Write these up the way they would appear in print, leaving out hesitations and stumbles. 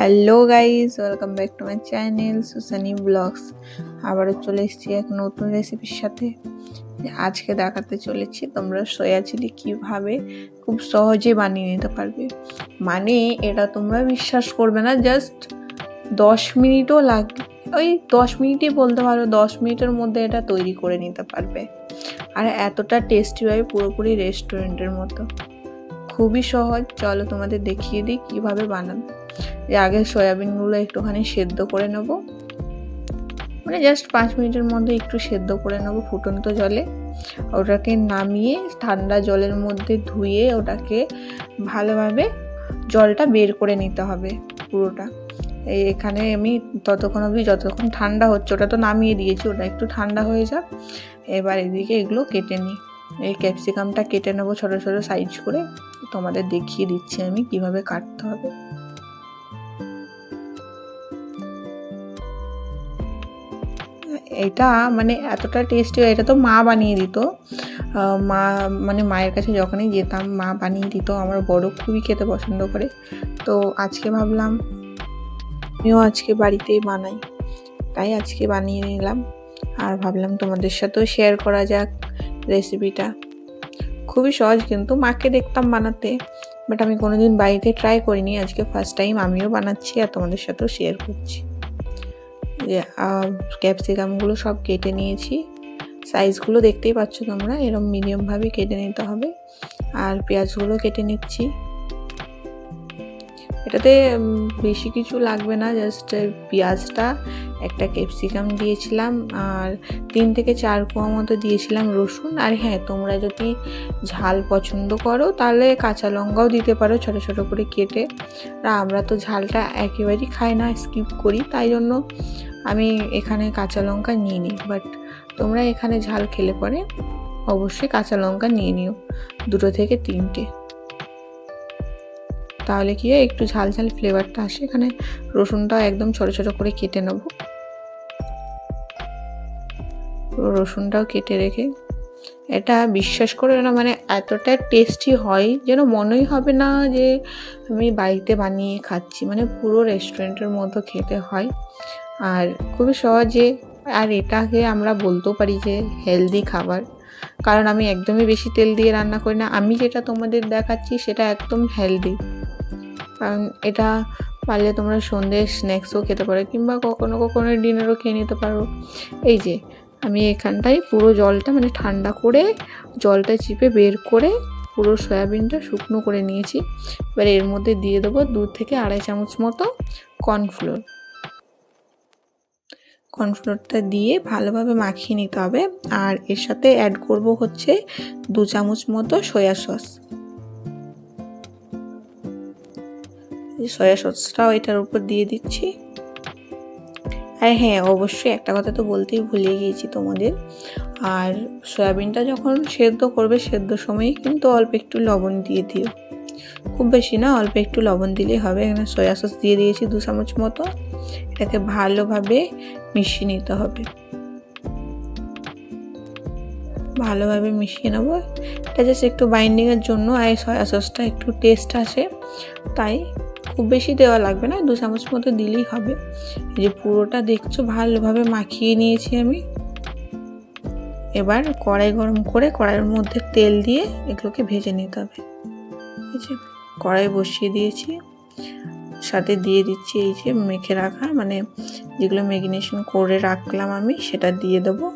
Hello guys, welcome back to my channel Susani blogs. আবারও চলে এসেছি এক নতুন রেসিপির সাথে। আজকে দেখাতে চলেছি তোমরা সয়া চিলি কীভাবে খুব সহজে বানিয়ে নিতে পারবে। মানে এটা তোমরা বিশ্বাস করবে না, জাস্ট 10 মিনিটও লাগবে, ওই 10 মিনিটই বলতে পারো, 10 মিনিটের মধ্যে এটা তৈরি করে নিতে পারবে। আর এতটা টেস্টি হয়, পুরোপুরি রেস্টুরেন্টের মতো। খুবই সহজ, চলো তোমাদের দেখিয়ে দিই কীভাবে বানাবে। আগে সয়াবিনগুলো একটুখানি সেদ্ধ করে নেব, মানে জাস্ট 5 মিনিটের মধ্যে একটু সেদ্ধ করে নেব ফুটন্ত জলে। ওটাকে নামিয়ে ঠান্ডা জলের মধ্যে ধুয়ে ওটাকে ভালোভাবে জলটা বের করে নিতে হবে পুরোটা। এখানে আমি ততক্ষণ অবধি যতক্ষণ ঠান্ডা হচ্ছে, ওটা তো নামিয়ে দিয়েছি, ওটা একটু ঠান্ডা হয়ে যাক। এবার এদিকে এগুলো কেটে নিই। এই ক্যাপসিকামটা কেটে নেবো ছোটো ছোটো সাইজ করে, তোমাদের দেখিয়ে দিচ্ছি আমি কিভাবে কাটতে হবে। এটা মানে এতটা টেস্টি হয়, এটা তো মা বানিয়ে দিত। মা মানে মায়ের কাছে যখনই যেতাম মা বানিয়ে দিত। আমার বড় খুবই খেতে পছন্দ করে, তো আজকে ভাবলাম আমিও আজকে বাড়িতেই বানাই, তাই আজকে বানিয়ে নিলাম। আর ভাবলাম তোমাদের সাথেও শেয়ার করা যাক রেসিপিটা। খুবই সহজ, কিন্তু মাকে দেখতাম বানাতে, বাট আমি কোনোদিন বাড়িতে ট্রাই করিনি। আজকে ফার্স্ট টাইম আমিও বানাচ্ছি আর তোমাদের সাথেও শেয়ার করছি। ক্যাপসিকামগুলো সব কেটে নিয়েছি, সাইজগুলো দেখতেই পাচ্ছ তোমরা, এরকম মিডিয়ামভাবে কেটে নিতে হবে। আর পেঁয়াজগুলো কেটে নিচ্ছি। এটাতে বেশি কিছু লাগবে না, জাস্ট পেঁয়াজটা, একটা ক্যাপসিকাম দিয়েছিলাম, আর 3 থেকে 4 কোয়া মতো দিয়েছিলাম রসুন। আর হ্যাঁ, তোমরা যদি ঝাল পছন্দ করো তাহলে কাঁচা লঙ্কাও দিতে পারো ছোটো ছোটো করে কেটে। আর আমরা তো ঝালটা একেবারেই খাই না, স্কিপ করি, তাই জন্য আমি এখানে কাঁচা লঙ্কা নিয়ে নিই। বাট তোমরা এখানে ঝাল খেলে পরে অবশ্যই কাঁচা লঙ্কা নিয়ে নিও, 2 থেকে 3টে, তাহলে কি হয় একটু ঝাল ঝাল ফ্লেভারটা আসে। এখানে রসুনটাও একদম ছোটো ছোটো করে কেটে নেব। রসুনটাও কেটে রেখে, এটা বিশ্বাস করে না, মানে এতটা টেস্টি হয় যেন মনেই হবে না যে আমি বাড়িতে বানিয়ে খাচ্ছি, মানে পুরো রেস্টুরেন্টের মতো খেতে হয়। আর খুবই সহজে, আর এটাকে আমরা বলতেও পারি যে হেলদি খাবার, কারণ আমি একদমই বেশি তেল দিয়ে রান্না করি না। আমি যেটা তোমাদের দেখাচ্ছি সেটা একদম হেলদি, কারণ এটা পারলে তোমরা সন্ধ্যে স্ন্যাক্সও খেতে পারো, কিংবা কখনো কখনো ডিনারও খেয়ে নিতে পারো। এই যে আমি এখানটায় পুরো জলটা মানে ঠান্ডা করে জলটা চিপে বের করে পুরো সয়াবিনটা শুকনো করে নিয়েছি। এবার এর মধ্যে দিয়ে দেবো 2 থেকে 2.5 চামচ মতো কর্নফ্লোর। কর্নফ্লোরটা দিয়ে ভালোভাবে মাখিয়ে নিতে হবে। আর এর সাথে অ্যাড করব হচ্ছে 2 চামচ মতো সয়া সস। সয়া সসটাও এটার উপর দিয়ে দিচ্ছি। আর হ্যাঁ, অবশ্যই একটা কথা তো বলতেই ভুলে গিয়েছি তোমাদের, আর সয়াবিনটা যখন সেদ্ধ করবে সেদ্ধর সময় কিন্তু অল্প একটু লবণ দিয়ে দিও, খুব বেশি না, অল্প একটু লবণ দিলেই হবে। এখানে সয়া সস দিয়ে দিয়েছি 2 চামচ মতো। এটাকে ভালোভাবে মিশিয়ে নিতে হবে, ভালোভাবে মিশিয়ে নেবো। এটা জাস্ট একটু বাইন্ডিংয়ের জন্য, আর সয়া সসটা একটু টেস্ট আসে, তাই খুব বেশি দেওয়া লাগবে না, 2 চামচ মতো দিলেই হবে। এই যে পুরোটা দেখছো ভালোভাবে মাখিয়ে নিয়েছি আমি। এবার কড়াই গরম করে কড়াইয়ের মধ্যে তেল দিয়ে এগুলোকে ভেজে নিতে হবে। এই যে কড়াই বসিয়ে দিয়েছি, সাথে দিয়ে দিচ্ছি এই যে মেখে রাখা, মানে যেগুলো ম্যারিনেশন করে রাখলাম আমি, সেটা দিয়ে দেবো।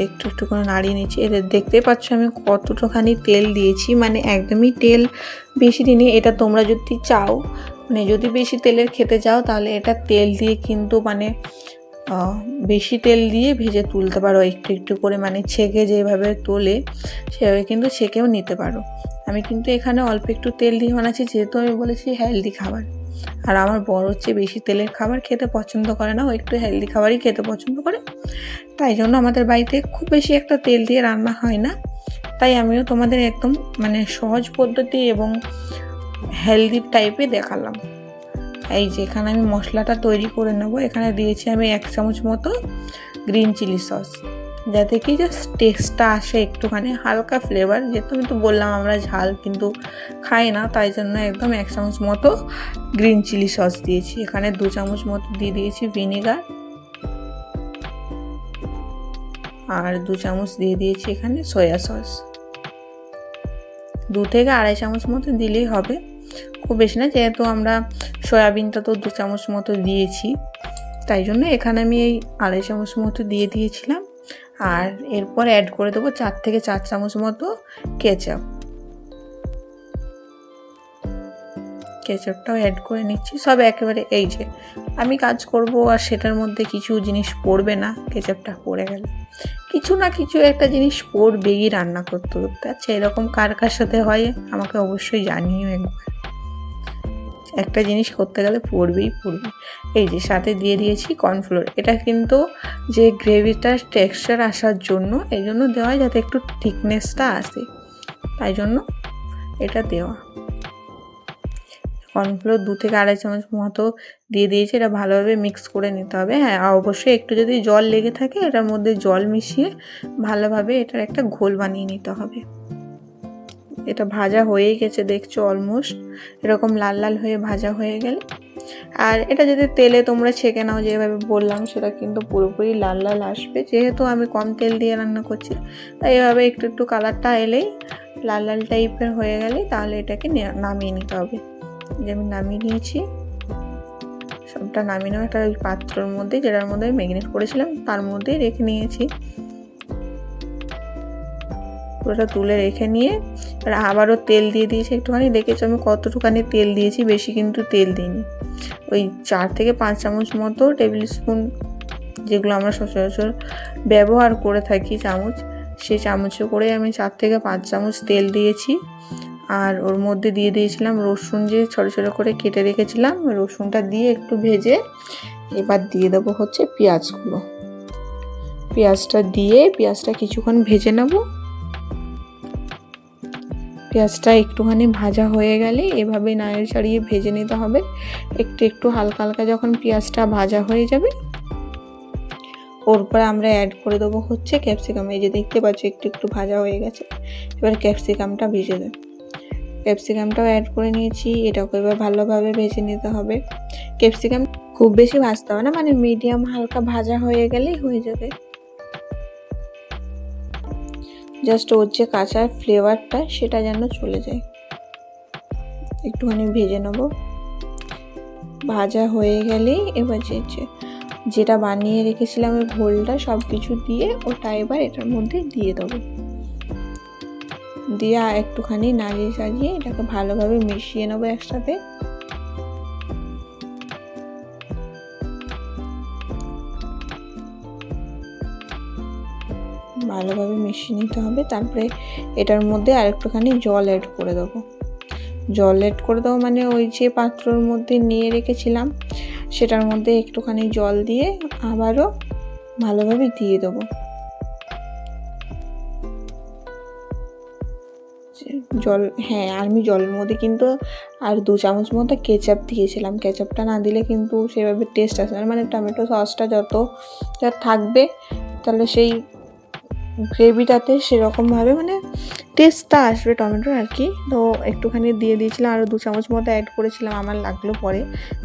একটু একটু করে নাড়িয়ে নিচ্ছি। এটা দেখতেই পাচ্ছ আমি কতটাখানি তেল দিয়েছি, মানে একদমই তেল বেশি দিনই। এটা তোমরা যদি চাও, মানে যদি বেশি তেলের খেতে চাও, তাহলে এটা তেল দিয়ে কিন্তু মানে বেশি তেল দিয়ে ভেজে তুলতে পারো একটু একটু করে, মানে ছেঁকে যেভাবে তোলে সেভাবে কিন্তু ছেঁকেও নিতে পারো। আমি কিন্তু এখানে অল্প একটু তেল দিয়ে বানাচ্ছি, যেহেতু আমি বলেছি হেলদি খাবার। আর আমার বড় হচ্ছে বেশি তেলের খাবার খেতে পছন্দ করে না, ও একটু হেলদি খাবারই খেতে পছন্দ করে, তাই জন্য আমাদের বাড়িতে খুব বেশি একটা তেল দিয়ে রান্না হয় না। তাই আমিও তোমাদের একদম মানে সহজ পদ্ধতি এবং হেলদি টাইপে দেখালাম। এই যে এখানে আমি মশলাটা তৈরি করে নেব। এখানে দিয়েছি আমি 1 চামচ মতো গ্রিন চিলি সস, যাতে কি জাস্ট টেস্টটা আসে একটুখানি, হালকা ফ্লেভার। যেহেতু আমি তো বললাম আমরা ঝাল কিন্তু খাই না, তাই জন্য একদম 1 চামচ মতো গ্রিন চিলি সস দিয়েছি। এখানে 2 চামচ মতো দিয়ে দিয়েছি ভিনেগার, আর 2 চামচ দিয়ে দিয়েছি এখানে সয়া সস। 2 থেকে 2.5 চামচ মতো দিলেই হবে, খুব বেশি না, যেহেতু আমরা সয়াবিনটা তো 2 চামচ মতো দিয়েছি, তাই জন্য এখানে আমি এই 2.5 চামচ মতো দিয়ে দিয়েছিলাম। আর এরপর অ্যাড করে দেবো 4 থেকে 4 চামচ মতো কেচাপ। কেচাপটাও অ্যাড করে নিচ্ছি সব একেবারে। এই যে আমি কাজ করব আর সেটার মধ্যে কিছু জিনিস পড়বে না, কেচাপটা পড়ে গেল কিছু না কিছু একটা জিনিস পড়বেই রান্না করতে করতে। আচ্ছা, এরকম কার কার সাথে হয় আমাকে অবশ্যই জানিও একবার। একটা জিনিস করতে গেলে পড়বেই পড়বে। এই যে সাথে দিয়ে দিয়েছি কর্নফ্লোর। এটা কিন্তু যে গ্রেভিটার টেক্সচার আসার জন্য এই জন্য দেওয়া হয়, যাতে একটু থিকনেসটা আসে, তাই জন্য এটা দেওয়া। কর্নফ্লোর 2 থেকে 2.5 চামচ মতো দিয়ে দিয়েছি। এটা ভালোভাবে মিক্স করে নিতে হবে। হ্যাঁ, অবশ্যই একটু যদি জল লেগে থাকে এটার মধ্যে জল মিশিয়ে ভালোভাবে এটার একটা ঘোল বানিয়ে নিতে হবে। এটা ভাজা হয়েই গেছে, দেখছো অলমোস্ট এরকম লাল লাল হয়ে ভাজা হয়ে গেলে। আর এটা যদি তেলে তোমরা ছেঁকে নাও যেভাবে বললাম, সেটা কিন্তু পুরোপুরি লাল লাল আসবে। যেহেতু আমি কম তেল দিয়ে রান্না করছি, তাই এভাবে একটু একটু কালারটা এলেই লাল লাল টাইপের হয়ে গেলে তাহলে এটাকে নামিয়ে নিতে হবে। যে আমি নামিয়ে নিয়েছি, সবটা নামিয়ে নেওয়া একটা পাত্রের মধ্যে, যেটার মধ্যে আমি ম্যারিনেট করেছিলাম তার মধ্যেই রেখে নিয়েছি। পুরোটা তুলে রেখে নিয়ে আবারও তেল দিয়ে দিয়েছি একটুখানি। দেখেছো আমি কতটুখানি তেল দিয়েছি, বেশি কিন্তু তেল দিইনি। ওই 4 থেকে 5 চামচ মতো টেবিল স্পুন, যেগুলো আমরা সচরাচর ব্যবহার করে থাকি চামচ, সেই চামচে করে আমি 4 থেকে 5 চামচ তেল দিয়েছি। আর ওর মধ্যে দিয়ে দিয়েছিলাম রসুন, যে ছোটো ছোটো করে কেটে রেখেছিলাম। রসুনটা দিয়ে একটু ভেজে এবার দিয়ে দেবো হচ্ছে পেঁয়াজগুলো। পেঁয়াজটা দিয়ে পেঁয়াজটা কিছুক্ষণ ভেজে নেব। পেঁয়াজটা একটুখানি ভাজা হয়ে গেলে এভাবে নাড়িয়ে চাড়িয়ে ভেজে নিতে হবে। একটু একটু হালকা হালকা যখন পেঁয়াজটা ভাজা হয়ে যাবে, ওর পরে আমরা অ্যাড করে দেবো হচ্ছে ক্যাপসিকাম। এই যে দেখতে পাচ্ছ একটু একটু ভাজা হয়ে গেছে, এবার ক্যাপসিকামটা ভেজে দেব। ক্যাপসিকামটাও অ্যাড করে নিয়েছি, এটাকে এবার ভালোভাবে ভেজে নিতে হবে। ক্যাপসিকাম খুব বেশি ভাজতে হবে না, মানে মিডিয়াম হালকা ভাজা হয়ে গেলেই হয়ে যাবে। জাস্ট ওর যে কাঁচা ফ্লেভারটা সেটা যেন চলে যায়। একটুখানি ভেজে নেব। ভাজা হয়ে গেলেই এবার যেটা বানিয়ে রেখেছিলাম ওই ঘোলটা সব কিছু দিয়ে ওটা এবার এটার মধ্যে দিয়ে দেবো। দিয়ে একটুখানি নাড়িয়ে চাড়িয়ে এটাকে ভালোভাবে মিশিয়ে নেবো একসাথে। ভালোভাবে মিশিয়ে নিতে হবে। তারপরে এটার মধ্যে আরেকটুখানি জল অ্যাড করে দেবো। জল অ্যাড করে দেবো মানে ওই যে পাত্রর মধ্যে নিয়ে রেখেছিলাম সেটার মধ্যে একটুখানি জল দিয়ে আবারও ভালোভাবে দিয়ে দেবো। জল, হ্যাঁ, আমি জলের মধ্যে কিন্তু আর 2 চামচ মতো কেচাপ দিয়েছিলাম। কেচাপটা না দিলে কিন্তু সেভাবে টেস্ট আসে না, মানে টমেটো সসটা যত থাকবে তাহলে সেই গ্রেভিটাতে সেরকমভাবে মানে টেস্টটা আসবে টমেটোর আর কি। তো একটুখানি দিয়ে দিয়েছিলাম, আরও 2 চামচ মতো অ্যাড করেছিলাম। আমার লাগলো পরে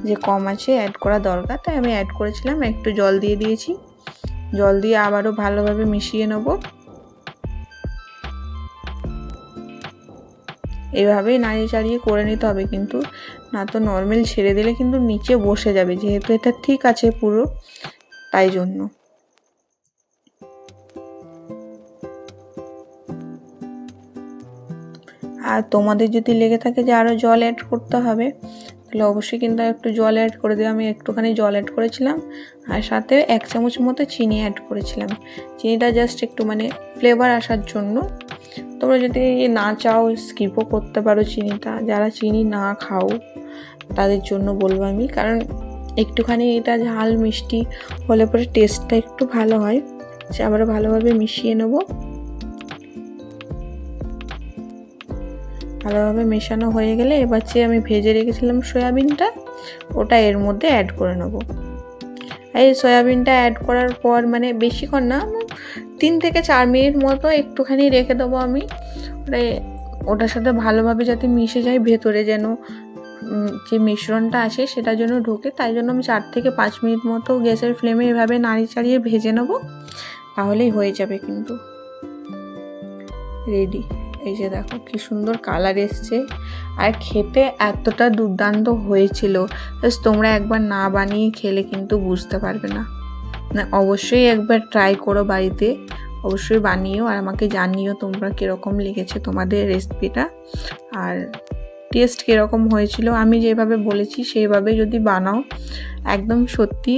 যে কম আছে, অ্যাড করা দরকার, তাই আমি অ্যাড করেছিলাম। একটু জল দিয়ে দিয়েছি। জল দিয়ে আবারও ভালোভাবে মিশিয়ে নেব। এভাবেই নাড়িয়ে চাড়িয়ে করে নিতে হবে, কিন্তু না তো নর্মাল ছেড়ে দিলে কিন্তু নিচে বসে যাবে, যেহেতু এটা ঠিক আছে পুরো, তাই জন্য। আর তোমাদের যদি লেগে থাকে যে আরও জল অ্যাড করতে হবে, তাহলে অবশ্যই কিন্তু একটু জল অ্যাড করে দেবে। আমি একটুখানি জল অ্যাড করেছিলাম, আর সাথে 1 চামচ মতো চিনি অ্যাড করেছিলাম। চিনিটা জাস্ট একটু মানে ফ্লেভার আসার জন্য। তোমরা যদি না চাও স্কিপও করতে পারো চিনিটা। যারা চিনি না খাও তাদের জন্য বলবো আমি, কারণ একটুখানি এটা ঝাল মিষ্টি হলে পরে টেস্টটা একটু ভালো হয়। আবারও ভালোভাবে মিশিয়ে নেব। ভালোভাবে মেশানো হয়ে গেলে এবার যে আমি ভেজে রেখেছিলাম সয়াবিনটা, ওটা এর মধ্যে অ্যাড করে নেব। এই সয়াবিনটা অ্যাড করার পর মানে বেশিক্ষণ না, 3 থেকে 4 মিনিট মতো একটুখানি রেখে দেবো আমি, ওটার সাথে ভালোভাবে যাতে মিশে যায়, ভেতরে যেন যে মিশ্রণটা আছে সেটা যেন ঢোকে। তাই জন্য আমি 4 থেকে 5 মিনিট মতো গ্যাসের ফ্লেমে এভাবে নাড়িয়ে চাড়িয়ে ভেজে নেব, তাহলেই হয়ে যাবে কিন্তু রেডি। এই যে দেখো কি সুন্দর কালার এসছে, আর খেতে এতটা দুর্দান্ত হয়েছিল, তোমরা একবার না বানিয়ে খেলে কিন্তু বুঝতে পারবে না। অবশ্যই একবার ট্রাই করো বাড়িতে, অবশ্যই বানিও আর আমাকে জানিও তোমরা কীরকম লেগেছে তোমাদের রেসিপিটা, আর টেস্ট কীরকম হয়েছিল। আমি যেভাবে বলেছি সেইভাবে যদি বানাও, একদম সত্যি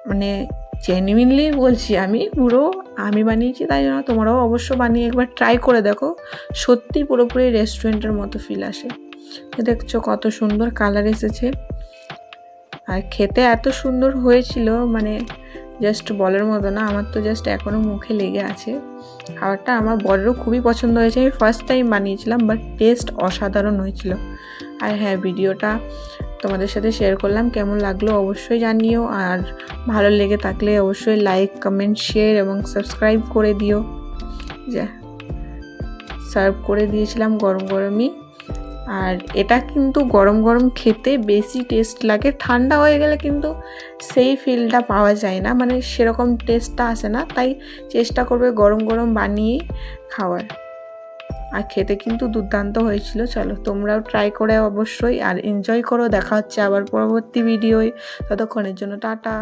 মানে জেনুইনলি বলছি, আমি বানিয়েছি তাই জন্য তোমরাও অবশ্য বানিয়ে একবার ট্রাই করে দেখো, সত্যি পুরোপুরি রেস্টুরেন্টের মতো ফিল আসে। দেখছো কত সুন্দর কালার এসেছে, আর খেতে এত সুন্দর হয়েছিল, মানে জাস্ট বলার মতো না। আমার তো জাস্ট এখনও মুখে লেগে আছে। খাবারটা আমার বড়েরও খুবই পছন্দ হয়েছে, আমি ফার্স্ট টাইম বানিয়েছিলাম, বাট টেস্ট অসাধারণ হয়েছিল। আর হ্যাঁ, ভিডিওটা তোমাদের সাথে শেয়ার করলাম, কেমন লাগলো অবশ্যই জানিও, আর ভালো লেগে থাকলে অবশ্যই লাইক, কমেন্ট, শেয়ার এবং সাবস্ক্রাইব করে দিও। যা সার্ভ করে দিয়েছিলাম গরম গরমই, আর এটা কিন্তু গরম গরম খেতে বেশি টেস্ট লাগে, ঠান্ডা হয়ে গেলে কিন্তু সেই ফিলটা পাওয়া যায় না, মানে সেরকম টেস্টটা আসে না। তাই চেষ্টা করবে গরম গরম বানিয়ে খাওয়ার, আর খেতে কিন্তু দুর্দান্ত হয়েছিল। চলো তোমরাও ট্রাই করে অবশ্যই, আর এনজয় করো। দেখা হচ্ছে আবার পরবর্তী ভিডিওয়, ততক্ষণের জন্য টাটা।